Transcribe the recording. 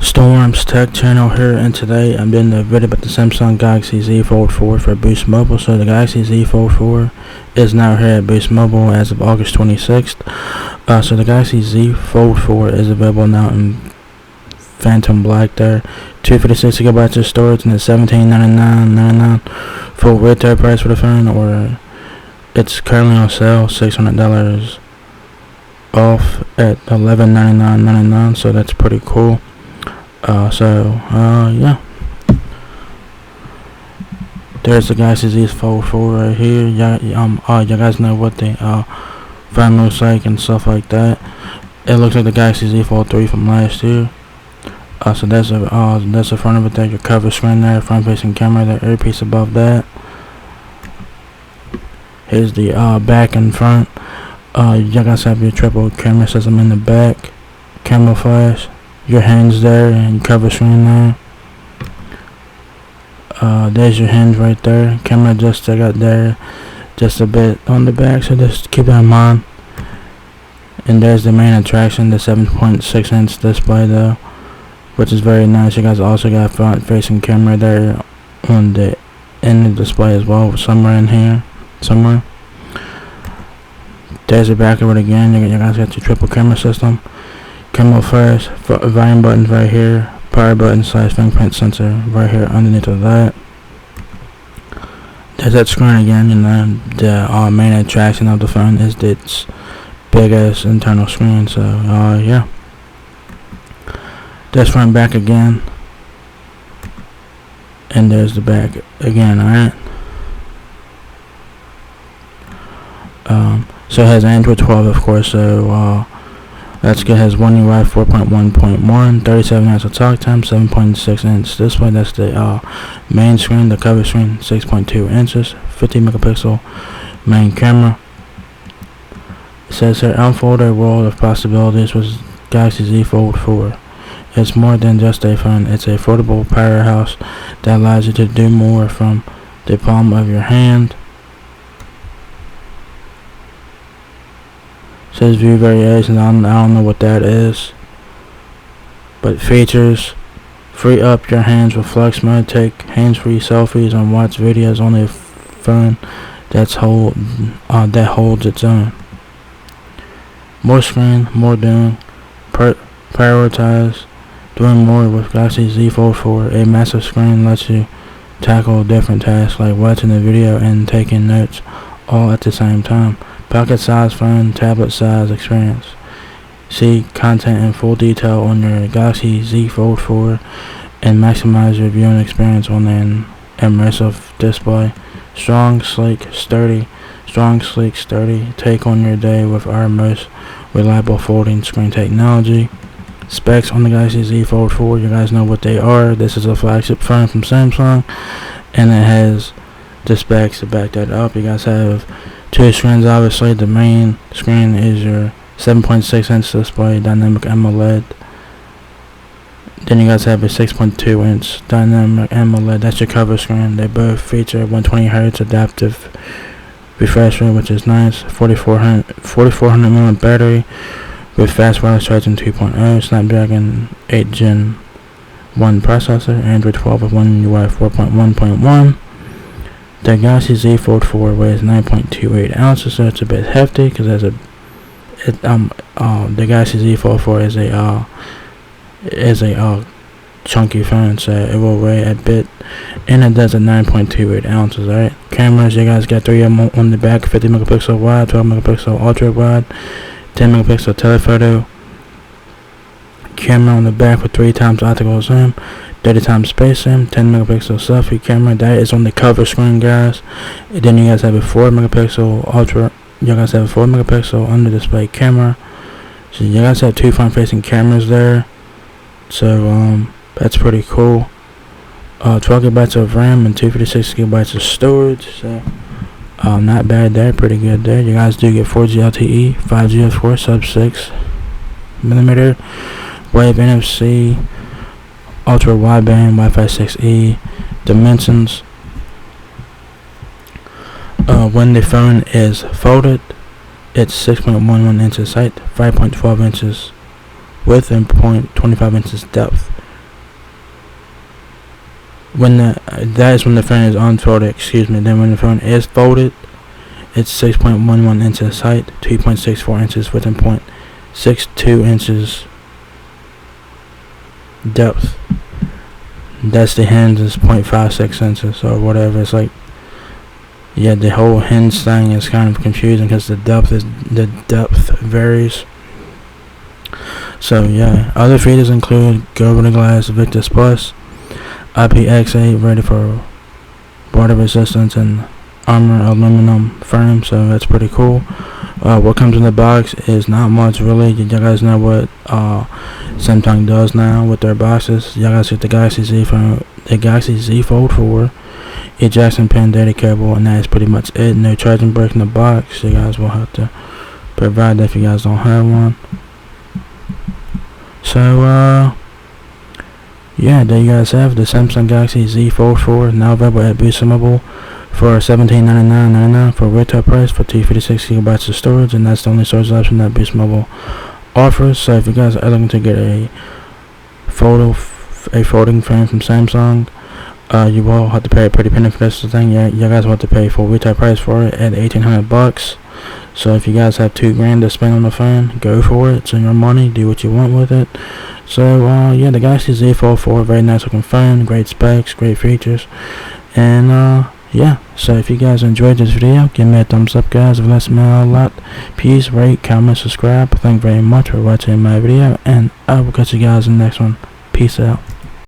Storm's Tech Channel here, and today I'm doing a video about the Samsung Galaxy Z Fold4 for Boost Mobile. So the Galaxy Z Fold4 is now here at Boost Mobile as of August 26th. So the Galaxy Z Fold4 is available now in Phantom Black there. 256 gigabytes of storage, and it's $17.99 full retail price for the phone, or it's currently on sale $600 off at $1199.99. So that's pretty cool. Yeah, there's the Galaxy Z Fold4 right here. You guys know what the phone looks like and stuff like that. It looks like the Galaxy Z Fold3 from last year. So that's the front of it there. Your cover screen there, front facing camera, the earpiece above that. Here's the back and front. You guys have your triple camera system in the back, camera flash, your hands there, and cover screen there. There's your hands right there. Camera just got there, just a bit on the back, so just keep that in mind. And there's the main attraction, the 7.6-inch display though, which is very nice. You guys also got front facing camera there on the in the display as well, somewhere in here, somewhere. There's the back of it again. You guys got your triple camera system. Camera flash, volume buttons right here, power button / fingerprint sensor right here underneath of that. There's that screen again, and then the main attraction of the phone is its big ass internal screen. So yeah, there's front back again, and there's the back again. Alright. So it has Android 12, of course. So that's good. Has One UI 4.1.1, 37 minutes of talk time, 7.6-inch display. That's the main screen. The cover screen, 6.2 inches, 50 megapixel main camera. It says here, unfold a world of possibilities with Galaxy Z Fold4. It's more than just a phone. It's a affordable powerhouse that allows you to do more from the palm of your hand. Says view variations. I don't know what that is, but features: free up your hands with flex mode, take hands-free selfies, and watch videos on a phone that holds its own. More screen, more doing. Prioritize doing more with Galaxy Z Fold4. A massive screen lets you tackle different tasks like watching the video and taking notes all at the same time. Pocket-sized phone, tablet-sized experience. See content in full detail on your Galaxy Z Fold4 and maximize your viewing experience on an immersive display. Strong, sleek, sturdy. Take on your day with our most reliable folding screen technology. Specs on the Galaxy Z Fold4. You guys know what they are. This is a flagship phone from Samsung, and it has the specs to back that up. You guys have two screens. Obviously, the main screen is your 7.6-inch display, dynamic AMOLED. Then you guys have a 6.2-inch dynamic AMOLED. That's your cover screen. They both feature 120Hz adaptive refresh rate, which is nice. 4400 mAh battery with fast wireless charging 2.0. Snapdragon 8 Gen 1 processor. Android 12 with One UI 4.1.1. The Galaxy Z Fold4 weighs 9.28 ounces, so it's a bit hefty because the Galaxy Z Fold4 is a chunky phone, so it will weigh a bit, and it does at 9.28 ounces. Alright, cameras, you guys got 3 of them on the back: 50 megapixel wide, 12 megapixel ultra wide, 10 megapixel telephoto camera on the back with 3 times optical zoom, 30 times space zoom, 10 megapixel selfie camera. That is on the cover screen, guys. And then you guys have a 4 megapixel ultra. You guys have a 4 megapixel under display camera. So you guys have 2 front facing cameras there. So that's pretty cool. 12 gigabytes of RAM and 256 gigabytes of storage. So not bad there, pretty good there. You guys do get 4G LTE, 5G of course, sub 6mm wave NFC, ultra wideband, Wi-Fi 6E. Dimensions: when the phone is folded, it's 6.11 inches height, 5.12 inches width, and 0.25 inches depth. when that is when the phone is unfolded, excuse me. Then when the phone is folded, it's 6.11 inches height, 2.64 inches width, and 0.62 inches depth. That's the hinge is 0.56 inches or whatever. It's like, yeah, the whole hinge thing is kind of confusing because the depth varies. So yeah, other features include Gold Glass Victus Plus, IPX8 rated for water resistance, and armor aluminum frame. So that's pretty cool. What comes in the box is not much really. You guys know what Samsung does now with their boxes. You guys get the Galaxy Z Fold4, ejection pin, data cable, and that's pretty much it. No charging brick in the box. You guys will have to provide that if you guys don't have one. So yeah, there you guys have the Samsung Galaxy Z Fold4, now available at Boost Mobile for $1799.99 for retail price for 256 gigabytes of storage, and that's the only storage option that Boost Mobile offers. So if you guys are looking to get a folding phone from Samsung, you will have to pay a pretty penny for this thing. Yeah, you guys will have to pay full retail price for it at $1,800. So if you guys have $2,000 to spend on the phone, go for it. It's your money. Do what you want with it. So yeah, the Galaxy Z Fold4, very nice looking phone, great specs, great features, and yeah. So if you guys enjoyed this video, give me a thumbs up, guys. It lets me out a lot. Please rate, comment, subscribe. Thank you very much for watching my video, and I will catch you guys in the next one. Peace out.